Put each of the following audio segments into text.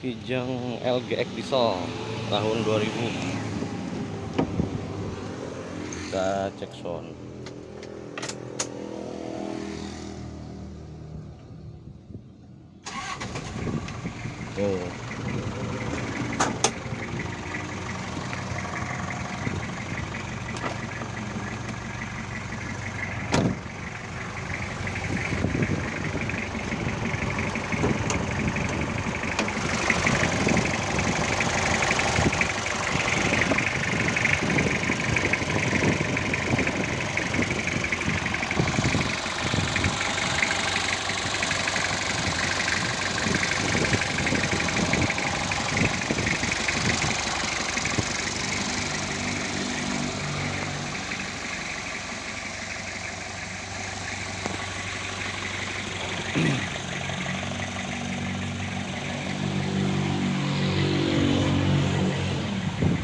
Kijang LGX diesel tahun 2000. Kita cek sound. Tuh.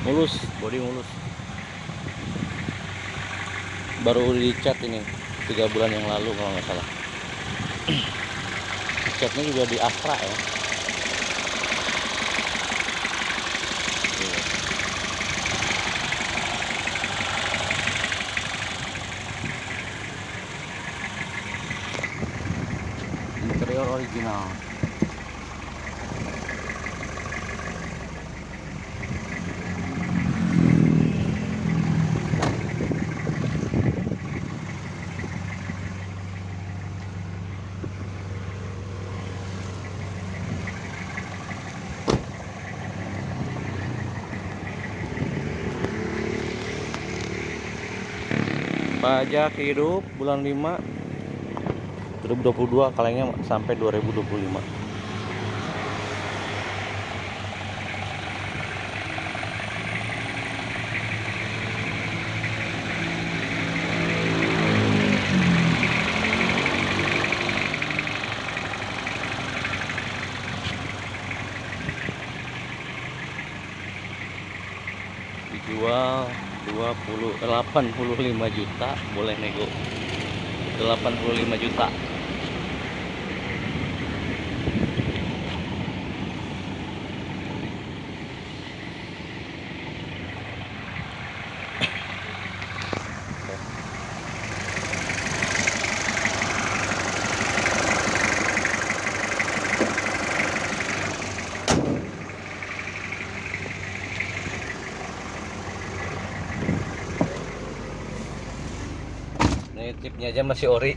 Mulus, body mulus. Baru dicat ini 3 bulan yang lalu kalau nggak salah. Catnya juga di Astra ya. Interior original. Pajak hidup bulan 5 2022, kalengnya sampai 2025. Dijual 85 juta, boleh nego 85 juta. Ini chipnya aja masih ori.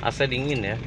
AC dingin ya.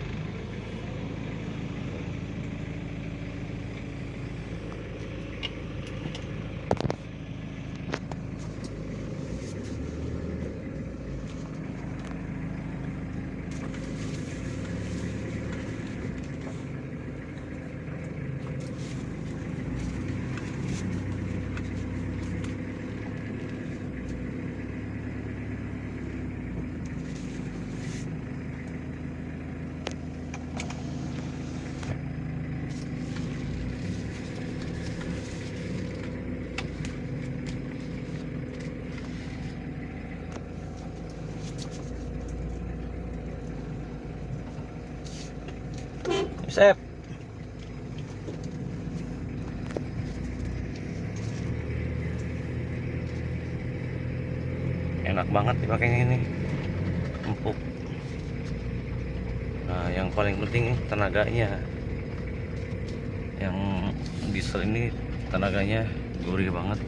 Sip. Enak banget dipakainya ini, empuk. Nah, yang paling penting tenaganya. Yang diesel ini tenaganya gurih banget.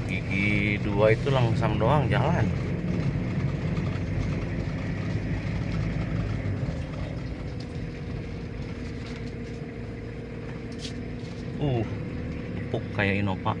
Gigi 2 itu langsam doang jalan. Empuk kayak Innova.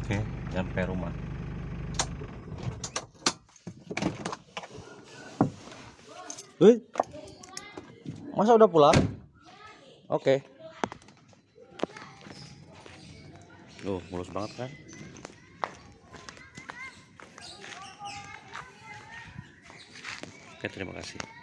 Oke, nyampe rumah. Masa udah pulang? Oke. Mulus banget kan? Oke, terima kasih.